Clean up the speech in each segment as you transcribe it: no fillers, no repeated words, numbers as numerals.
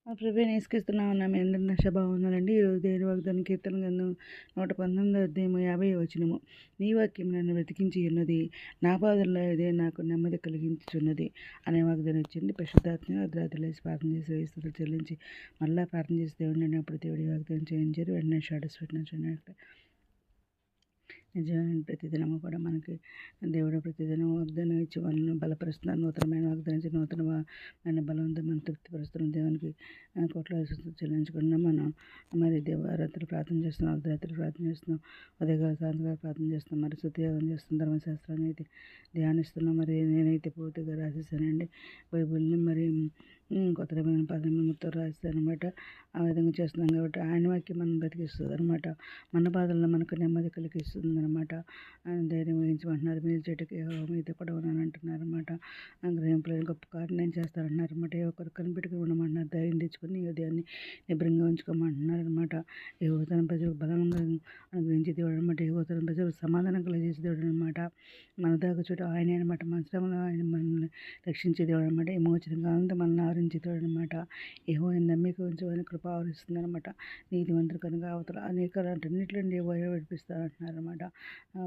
ప్రభువైన యేసుక్రీస్తునామమున మీ అందరి శుభవందనాలండి. ఈరోజు దేవుని వాగ్దానం కీర్తన గ్రంథం 119 అధ్యాయము 50 వచనము. నీ వాక్యం నన్ను బ్రతికించి ఉన్నది, నా పాదల్లో ఇదే నాకు నెమ్మది కలిగించున్నది అనే వాగ్దానం ఇచ్చింది. పరిశుద్ధాత్మ అర్ధరాత్రి లేచి ప్రార్థన చేసి వేస్తులు చెల్లించి మళ్ళీ ప్రార్థన చేసి దేవుడిని అన్నప్పుడు దేవుడి వాగ్దానం చేయించారు. వెంటనే షాడోస్ పెట్టినట్టు నిజమైన ప్రతిదినము కూడా మనకి దేవుడు ప్రతిదినం వాగ్దానం ఇచ్చి మనల్ని బలపరుస్తున్నారు. నూతనమైన వాగ్దానం ఇచ్చి నూతనమైన బలవంతం మనం తృప్తిపరుస్తున్న దేవునికి కోట్ల చెల్లించుకున్నాం. మనం మరి దేవరాత్రి ప్రార్థన చేస్తున్నాం, అర్ధరాత్రి ప్రార్థన చేస్తున్నాం, ఉదయకాల సాయంత్రం ప్రార్థన చేస్తున్నాం, మరి శుద్ధియోగం చేస్తున్నాం, ధర్మశాస్త్రాన్ని అయితే ధ్యానిస్తున్నాం. మరి నేనైతే పూర్తిగా రాసేసానండి బైబిల్ని. మరి కొత్త నిబంధన 18 మొత్తం రాస్తాను అనమాట. ఆ విధంగా చేస్తున్నాం కాబట్టి ఆయన వాక్యం మనం బ్రతికిస్తుంది అనమాట. మన బాధల్లో మనకు నెమ్మది కలిగిస్తుంది అనమాట. ధైర్యం వహించమంటున్నారు. మీరు చెట్టుకి మీతో కూడా ఉన్నాను అంటున్నారు అనమాట. గ్రహింపులేని గొప్ప కార్యం చేస్తారంటున్నారు అనమాట. ఏ ఒక్కరు కనిపెట్టుకుని ఉండమంటున్నారు. ధైర్యం తెచ్చుకొని ఉదయాన్ని నిబ్రంగా ఉంచుకోమంటున్నారు అనమాట. ఏ తన ప్రజలకు బలంగా అనుగ్రహించి దేవుడు అనమాట. ఏ తన ప్రజలకు సమాధానం కలిగజేసి దేవుడు అనమాట. మన దాకా చోటు ఆయనే అనమాట. మన శ్రమలో ఆయన మనల్ని రక్షించే దేవుడు అనమాట. విమోచన కాలంతో మనల్ని ఆవరించే దేవుడు అనమాట. ఏవో నమ్మిక ఉంచమని కృప ఆవరిస్తుంది అనమాట. నీతివంతులు కనుక అవతల అనేక అన్నింటిలో ఏవో విడిపిస్తారంటున్నారు అనమాట.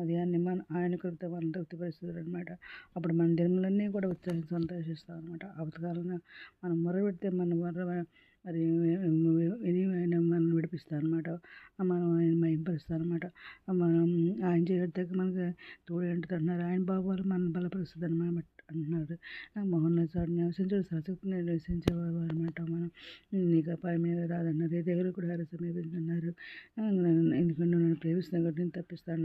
ఉదయాన్నే ఆయన కృపతో మనం తృప్తిపరుస్తుంది అనమాట. అప్పుడు మన దినములన్నీ కూడా ఉత్సాహం సంతోషిస్తాం అనమాట. అవతకాలను మనం మొరబెడితే మన మరి ఆయన మనం విడిపిస్తాం అనమాట. మనం ఆయన మహింపరుస్తాం అనమాట. మనం ఆయన చేయడానికి మనకి తోడు అంటున్నారు. ఆయన బాబులు మనం బలపరుస్తుంది అనమాట అంటున్నారు. మహోన్నతుడు నివసించడు, సరశక్తిని నివసించేవారు అనమాట. మనం నీకు అపాయం రాదన్నారు. ఏ దగ్గర కూడా సమీపించున్నారు. ఎందుకంటే నన్ను ప్రేమిస్తున్నాను కాబట్టి నేను తప్పిస్తాను.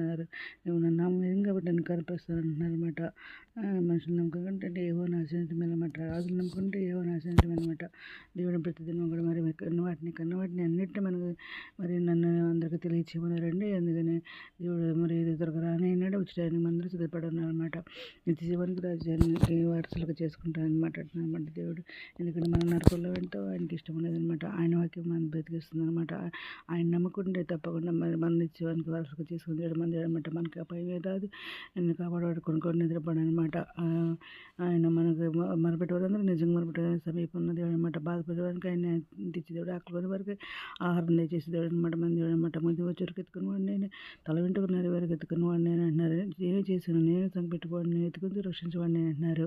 నువ్వు నన్ను నామం కాబట్టి నన్ను కనిపిస్తాను అంటున్నారు అనమాట. మనుషులు నమ్మకంటే ఏవో నాశనం అనమాట. రాజులు నమ్మకంటే ఏవో నాశనం అనమాట. దేవుడు ప్రతిదినం కూడా మరి కన్నవాటిని అన్నింటినీ మనకు మరి నన్ను అందరికీ తెలియచేయమన్నారండి. అందుకని దేవుడు మరి త్వరగా రానైనాడు, వచ్చేయడానికి మందరూ సిద్ధపడున్నారు అనమాట. నిత్య జీవానికి రాజ్యానికి వారసులుగా చేసుకుంటాను అనమాట దేవుడు. ఎందుకంటే మన నరకంలో వెంటో ఆయనకి ఇష్టం లేదనమాట. ఆయన వాక్యం మనం బ్రతికిస్తుంది అనమాట. ఆయన నమ్మకుంటే తప్పకుండా మరి మన నిత్యవానికి వారసులుగా చేసుకుని మంది అనమాట. మనకి అపాయం రాదు. నిన్ను కాపాడవాడు కొనుక్కొని నిద్రపడు అనమాట. ఆయన మనకు మరపెట్టేవారందరూ నిజంగా మరపెట్టడానికి సమీపం ఉన్న దేవుడు అనమాట. బాధపడేవానికి ఆయన తెచ్చేదేవుడు, ఆకలి వరకు ఆహారం దయచేసి దేవుడు అనమాట. మన దేవుడు అనమాట. ముందు వచ్చరికి ఎత్తుకుని వాడు నేను, తల వెంటుకున్నారు వరకు ఎత్తుకుని వాడు నేను అంటున్నారు. నేనే చేశాను, నేను సంపెట్టుకోండి, నేను ఎత్తుకుని రక్షించవాడిని నేను అంటున్నారు.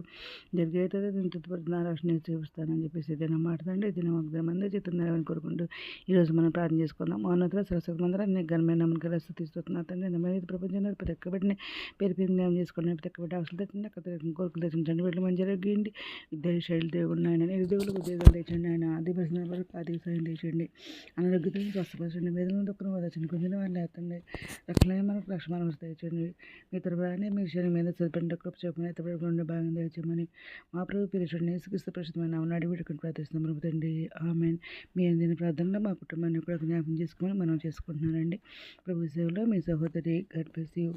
జరిగైతే నేను తృప్తిపడుతున్న రక్షణ చూపిస్తానని చెప్పేసి ఏదైనా మాట్లాడండి. ఏదైనా ఒక మంది చెప్తున్నారని కోరుకుంటూ ఈరోజు మనం ప్రార్థన చేసుకుందాం. మౌనతలో సరస్వతి మందిరం నీకు ఘనమైన నమ్మకం తీసుకొస్తున్నా తండ్రి. నమ్మకం ప్రపంచాన్ని ప్రతి ఒక్క బిడ్డని పేరు జ్ఞానం చేసుకోండి. ప్రతి ఒక్క బిడ్డ అవసరం తెచ్చండి, అక్కడ కోరికలు తెచ్చండి. వీళ్ళు మంచిగా గీయండి. ఇద్దరు శైలి దేవుడు ఆయన నిరుద్యోగులకు ఉద్యోగాలు తెచ్చండి. ఆయన ఆది పరిశ్రమ వరకు ఆర్థిక సాయం తెచ్చండి. అనారోగ్యతను స్వస్థపరచండి. వేదనలు దుఃఖం వదచండి. కొంచెం వాళ్ళు లేకండి. రక్షణ మనకు రక్షణ తెచ్చండి. మీ తరపునే మీ శరీరం మీద చదివిన కృప చూపని ఎత్తపడి భాగం తెచ్చమని మా ప్రభు పిలుచుండి యేసుక్రీస్తు పరిశుద్ధమైన నామమున అడిగి ప్రార్థిస్తున్నాం ప్రభు తండ్రి. ఆమేన్. మీ అందిన ప్రార్థనలో మా కుటుంబాన్ని కూడా జ్ఞాపకం చేసుకోమని మనం చేసుకుంటున్నానండి. ప్రభు సేవలో మీ సహోదరి గాడ్ బ్లెస్ యు.